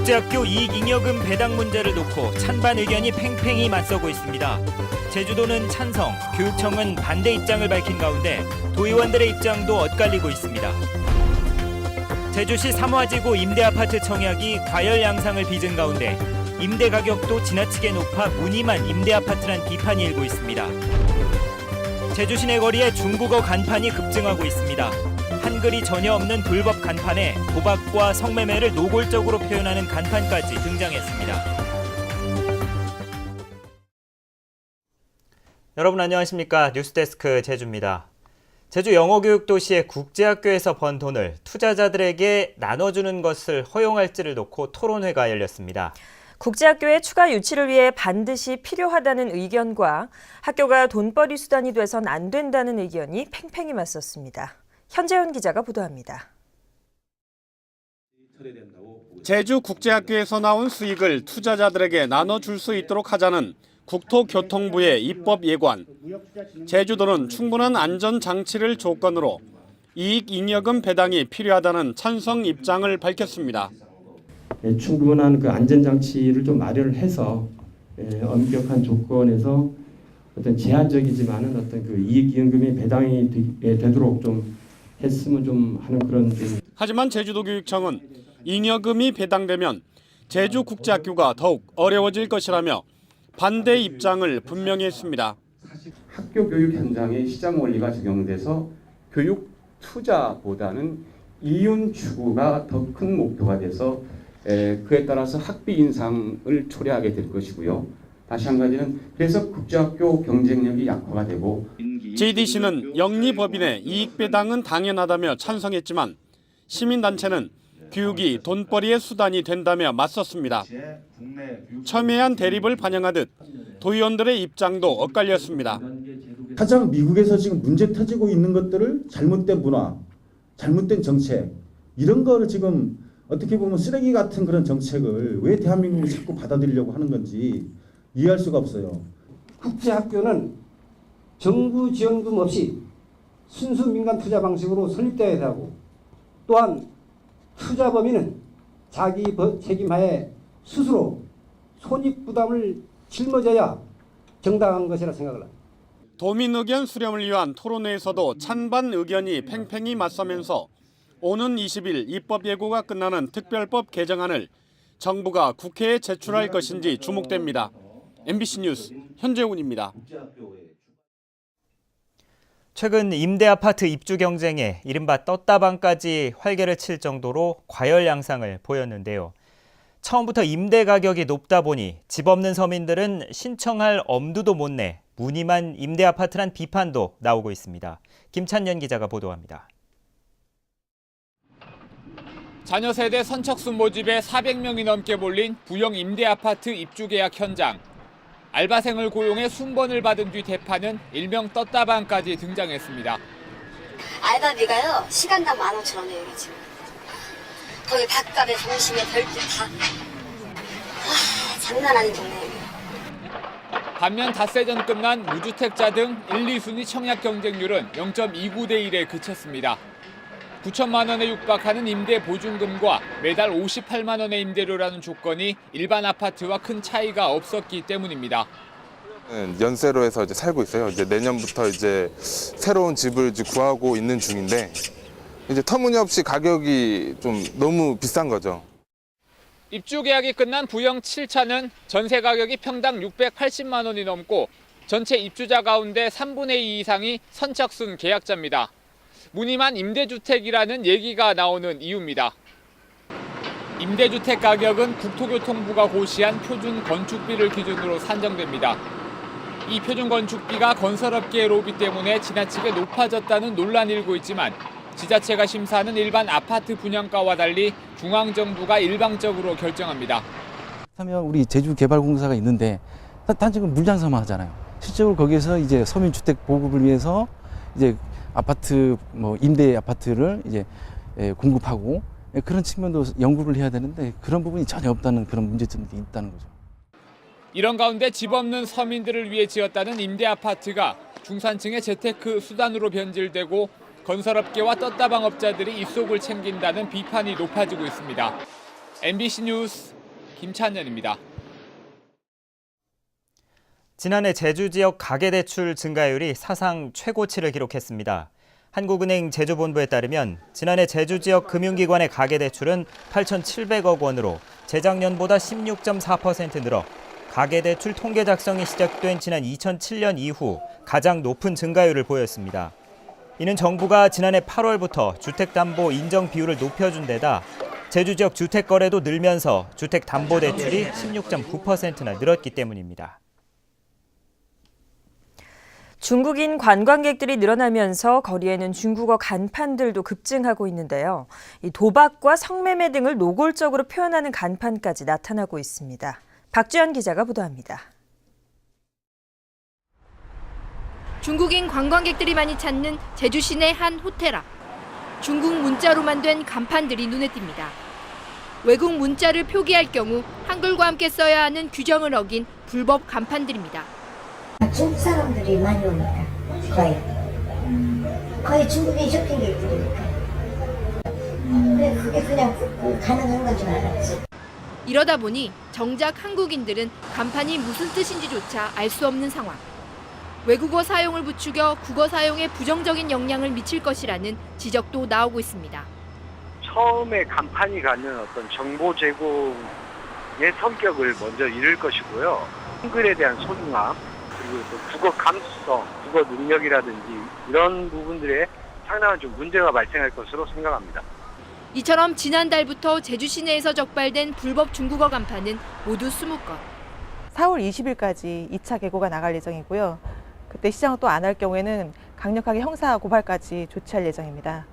국제학교 이익잉여금 배당 문제를 놓고 찬반 의견이 팽팽히 맞서고 있습니다. 제주도는 찬성, 교육청은 반대 입장을 밝힌 가운데 도의원들의 입장도 엇갈리고 있습니다. 제주시 삼화지구 임대아파트 청약이 과열 양상을 빚은 가운데 임대 가격도 지나치게 높아 무늬만 임대아파트란 비판이 일고 있습니다. 제주 시내 거리에 중국어 간판이 급증하고 있습니다. 한글이 전혀 없는 불법 간판에 도박과 성매매를 노골적으로 표현하는 간판까지 등장했습니다. 여러분 안녕하십니까? 뉴스데스크 제주입니다. 제주 영어교육도시의 국제학교에서 번 돈을 투자자들에게 나눠주는 것을 허용할지를 놓고 토론회가 열렸습니다. 국제학교의 추가 유치를 위해 반드시 필요하다는 의견과 학교가 돈벌이 수단이 돼선 안 된다는 의견이 팽팽히 맞섰습니다. 현재현 기자가 보도합니다. 제주국제학교에서 나온 수익을 투자자들에게 나눠줄 수 있도록 하자는 국토교통부의 입법 예관. 제주도는 충분한 안전장치를 조건으로 이익잉여금 배당이 필요하다는 찬성 입장을 밝혔습니다. 충분한 그 안전장치를 좀 마련을 해서 엄격한 조건에서 어떤 제한적이지만은 어떤 그 이익잉여금이 배당이 되도록 좀 했으면 좀 하는 그런 좀. 하지만 제주도교육청은 잉여금이 배당되면 제주국제학교가 더욱 어려워질 것이라며 반대 입장을 분명히 했습니다. 학교 교육 현장에 시장 원리가 적용돼서 교육 투자보다는 이윤 추구가 더 큰 목표가 돼서 그에 따라서 학비 인상을 초래하게 될 것이고요. 다시 한 가지는 그래서 국제학교 경쟁력이 약화가 되고 JDC는 영리법인의 이익 배당은 당연하다며 찬성했지만 시민단체는 교육이 돈벌이의 수단이 된다며 맞섰습니다. 첨예한 대립을 반영하듯 도의원들의 입장도 엇갈렸습니다. 가장 미국에서 지금 문제 터지고 있는 것들을 잘못된 문화, 잘못된 정책 이런 거를 지금 어떻게 보면 쓰레기 같은 그런 정책을 왜 대한민국이 자꾸 받아들이려고 하는 건지 이해할 수가 없어요. 국제학교는 정부 지원금 없이 순수 민간 투자 방식으로 설립되어야 하고 또한 투자 범위는 자기 책임하에 스스로 손익부담을 짊어져야 정당한 것이라 생각을 합니다. 도민 의견 수렴을 위한 토론회에서도 찬반 의견이 팽팽히 맞서면서 오는 20일 입법 예고가 끝나는 특별법 개정안을 정부가 국회에 제출할 것인지 주목됩니다. MBC 뉴스 현재훈입니다. 최근 임대아파트 입주 경쟁에 이른바 떴다방까지 활개를 칠 정도로 과열 양상을 보였는데요. 처음부터 임대 가격이 높다 보니 집 없는 서민들은 신청할 엄두도 못 내 무늬만 임대아파트란 비판도 나오고 있습니다. 김찬년 기자가 보도합니다. 자녀 세대 선착순 모집에 400명이 넘게 몰린 부영 임대아파트 입주 계약 현장. 알바생을 고용해 순번을 받은 뒤 대파는 일명 떴다방까지 등장했습니다. 알바비가요 시간당 15,000원이에요 여기 지금. 거기 밥값에 점심에 별도 다. 장난 아닌 동네예요. 반면 닷새 전 끝난 무주택자 등 1, 2순위 청약 경쟁률은 0.29대 1에 그쳤습니다. 9천만 원에 육박하는 임대 보증금과 매달 58만 원의 임대료라는 조건이 일반 아파트와 큰 차이가 없었기 때문입니다. 연세로 해서 이제 살고 있어요. 이제 내년부터 이제 새로운 집을 이제 구하고 있는 중인데 이제 터무니없이 가격이 좀 너무 비싼 거죠. 입주 계약이 끝난 부영 7차는 전세 가격이 평당 680만 원이 넘고 전체 입주자 가운데 3분의 2 이상이 선착순 계약자입니다. 무늬만 임대주택이라는 얘기가 나오는 이유입니다. 임대주택 가격은 국토교통부가 고시한 표준 건축비를 기준으로 산정됩니다. 이 표준 건축비가 건설업계의 로비 때문에 지나치게 높아졌다는 논란이 일고 있지만 지자체가 심사하는 일반 아파트 분양가와 달리 중앙정부가 일방적으로 결정합니다. 하면 우리 제주개발공사가 있는데 단지는 물장사만 하잖아요. 실제로 거기에서 이제 서민주택 보급을 위해서 이제 아파트 임대 아파트를 이제 공급하고 그런 측면도 연구를 해야 되는데 그런 부분이 전혀 없다는 그런 문제점이 있다는 거죠. 이런 가운데 집 없는 서민들을 위해 지었다는 임대 아파트가 중산층의 재테크 수단으로 변질되고 건설업계와 떴다방업자들이 입속을 챙긴다는 비판이 높아지고 있습니다. MBC 뉴스 김찬현입니다. 지난해 제주 지역 가계대출 증가율이 사상 최고치를 기록했습니다. 한국은행 제주본부에 따르면 지난해 제주 지역 금융기관의 가계대출은 8,700억 원으로 재작년보다 16.4% 늘어 가계대출 통계 작성이 시작된 지난 2007년 이후 가장 높은 증가율을 보였습니다. 이는 정부가 지난해 8월부터 주택담보 인정 비율을 높여준 데다 제주 지역 주택 거래도 늘면서 주택담보대출이 16.9%나 늘었기 때문입니다. 중국인 관광객들이 늘어나면서 거리에는 중국어 간판들도 급증하고 있는데요. 이 도박과 성매매 등을 노골적으로 표현하는 간판까지 나타나고 있습니다. 박주연 기자가 보도합니다. 중국인 관광객들이 많이 찾는 제주 시내 한 호텔 앞. 중국 문자로만 된 간판들이 눈에 띕니다. 외국 문자를 표기할 경우 한글과 함께 써야 하는 규정을 어긴 불법 간판들입니다. 중국 사람들이 많이 오니까 거의 중국인 쇼핑객들이니까 그게 그냥 가능한 건 줄 알았지. 이러다 보니 정작 한국인들은 간판이 무슨 뜻인지조차 알 수 없는 상황. 외국어 사용을 부추겨 국어 사용에 부정적인 영향을 미칠 것이라는 지적도 나오고 있습니다. 처음에 간판이 갖는 어떤 정보 제공의 성격을 먼저 잃을 것이고요. 한글에 대한 소중함, 그리고 또 국어 감수성, 국어 능력이라든지 이런 부분들에 상당한 좀 문제가 발생할 것으로 생각합니다. 이처럼 지난달부터 제주 시내에서 적발된 불법 중국어 간판은 모두 20건. 4월 20일까지 2차 개고가 나갈 예정이고요. 그때 시장을 또 안 할 경우에는 강력하게 형사 고발까지 조치할 예정입니다.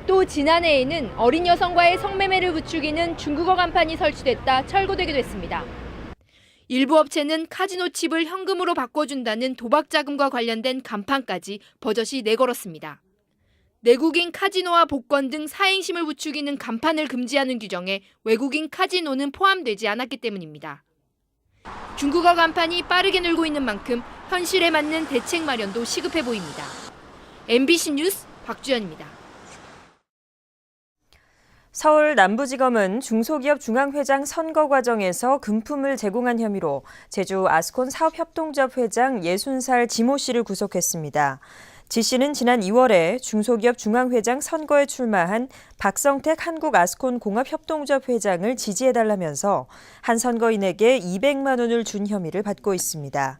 또 지난해에는 어린 여성과의 성매매를 부추기는 중국어 간판이 설치됐다 철거되기도 했습니다. 일부 업체는 카지노 칩을 현금으로 바꿔준다는 도박 자금과 관련된 간판까지 버젓이 내걸었습니다. 내국인 카지노와 복권 등 사행심을 부추기는 간판을 금지하는 규정에 외국인 카지노는 포함되지 않았기 때문입니다. 중국어 간판이 빠르게 늘고 있는 만큼 현실에 맞는 대책 마련도 시급해 보입니다. MBC 뉴스 박주연입니다. 서울 남부지검은 중소기업 중앙회장 선거 과정에서 금품을 제공한 혐의로 제주 아스콘 사업협동조합 회장 60살 지모 씨를 구속했습니다. 지 씨는 지난 2월에 중소기업 중앙회장 선거에 출마한 박성택 한국아스콘공업협동조합 회장을 지지해달라면서 한 선거인에게 200만 원을 준 혐의를 받고 있습니다.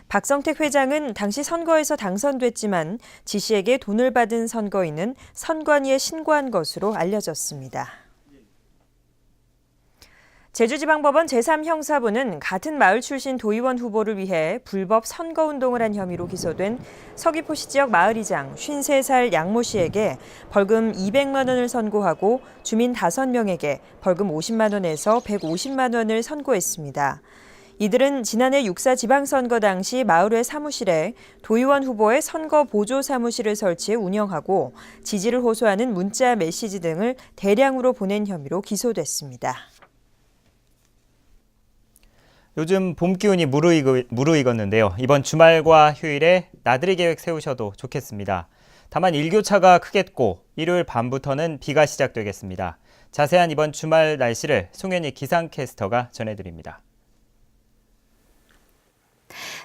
박성택 회장은 당시 선거에서 당선됐지만 지 씨에게 돈을 받은 선거인은 선관위에 신고한 것으로 알려졌습니다. 제주지방법원 제3형사부는 같은 마을 출신 도의원 후보를 위해 불법 선거운동을 한 혐의로 기소된 서귀포시 지역 마을이장 53살 양모 씨에게 벌금 200만 원을 선고하고 주민 5명에게 벌금 50만 원에서 150만 원을 선고했습니다. 이들은 지난해 6.4 지방선거 당시 마을회 사무실에 도의원 후보의 선거 보조 사무실을 설치해 운영하고 지지를 호소하는 문자 메시지 등을 대량으로 보낸 혐의로 기소됐습니다. 요즘 봄 기운이 무르익었는데요. 이번 주말과 휴일에 나들이 계획 세우셔도 좋겠습니다. 다만 일교차가 크겠고 일요일 밤부터는 비가 시작되겠습니다. 자세한 이번 주말 날씨를 송현희 기상캐스터가 전해드립니다.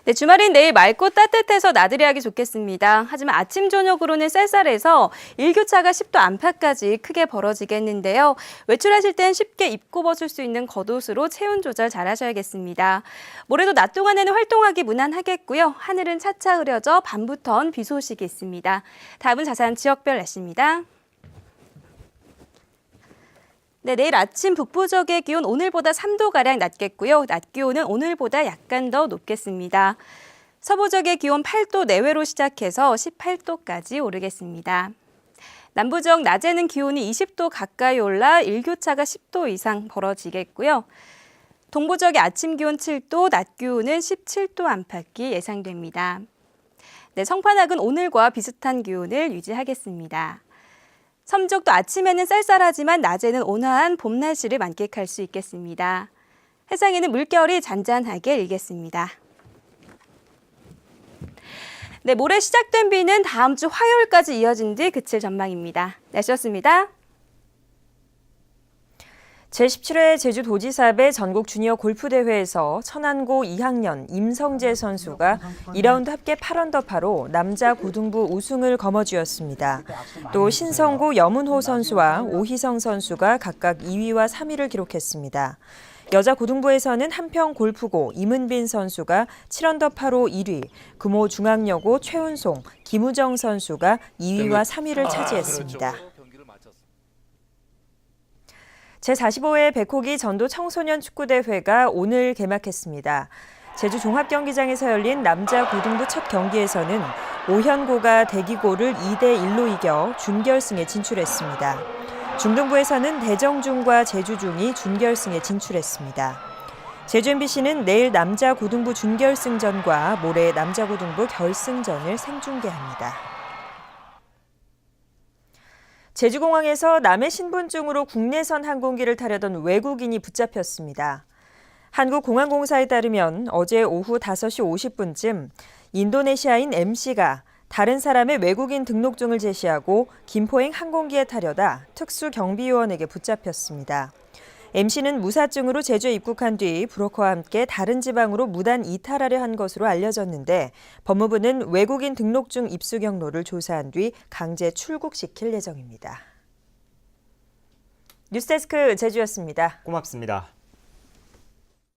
네, 주말인 내일 맑고 따뜻해서 나들이하기 좋겠습니다. 하지만 아침 저녁으로는 쌀쌀해서 일교차가 10도 안팎까지 크게 벌어지겠는데요. 외출하실 땐 쉽게 입고 벗을 수 있는 겉옷으로 체온 조절 잘 하셔야겠습니다. 모레도 낮 동안에는 활동하기 무난하겠고요. 하늘은 차차 흐려져 밤부턴 비 소식이 있습니다. 다음은 자세한 지역별 날씨입니다. 네, 내일 아침 북부 지역의 기온 오늘보다 3도가량 낮겠고요. 낮 기온은 오늘보다 약간 더 높겠습니다. 서부 지역의 기온 8도 내외로 시작해서 18도까지 오르겠습니다. 남부 지역 낮에는 기온이 20도 가까이 올라 일교차가 10도 이상 벌어지겠고요. 동부 지역의 아침 기온 7도, 낮 기온은 17도 안팎이 예상됩니다. 네, 성판악은 오늘과 비슷한 기온을 유지하겠습니다. 섬지역도 아침에는 쌀쌀하지만 낮에는 온화한 봄 날씨를 만끽할 수 있겠습니다. 해상에는 물결이 잔잔하게 일겠습니다. 네, 모레 시작된 비는 다음 주 화요일까지 이어진 뒤 그칠 전망입니다. 날씨였습니다. 제17회 제주도지사배 전국 주니어 골프대회에서 천안고 2학년 임성재 선수가 2라운드 합계 8언더파로 남자 고등부 우승을 거머쥐었습니다. 또 신성고 염은호 선수와 오희성 선수가 각각 2위와 3위를 기록했습니다. 여자 고등부에서는 한평골프고 임은빈 선수가 7언더파로 1위, 금호 중앙여고 최은송, 김우정 선수가 2위와 3위를 차지했습니다. 제45회 백호기 전도 청소년 축구대회가 오늘 개막했습니다. 제주 종합경기장에서 열린 남자 고등부 첫 경기에서는 오현고가 대기고를 2대1로 이겨 준결승에 진출했습니다. 중등부에서는 대정중과 제주중이 준결승에 진출했습니다. 제주 MBC는 내일 남자 고등부 준결승전과 모레 남자 고등부 결승전을 생중계합니다. 제주공항에서 남의 신분증으로 국내선 항공기를 타려던 외국인이 붙잡혔습니다. 한국공항공사에 따르면 어제 오후 5시 50분쯤 인도네시아인 MC가 다른 사람의 외국인 등록증을 제시하고 김포행 항공기에 타려다 특수경비요원에게 붙잡혔습니다. MC는 무사증으로 제주에 입국한 뒤 브로커와 함께 다른 지방으로 무단 이탈하려 한 것으로 알려졌는데 법무부는 외국인 등록증 입수 경로를 조사한 뒤 강제 출국시킬 예정입니다. 뉴스데스크 제주였습니다. 고맙습니다.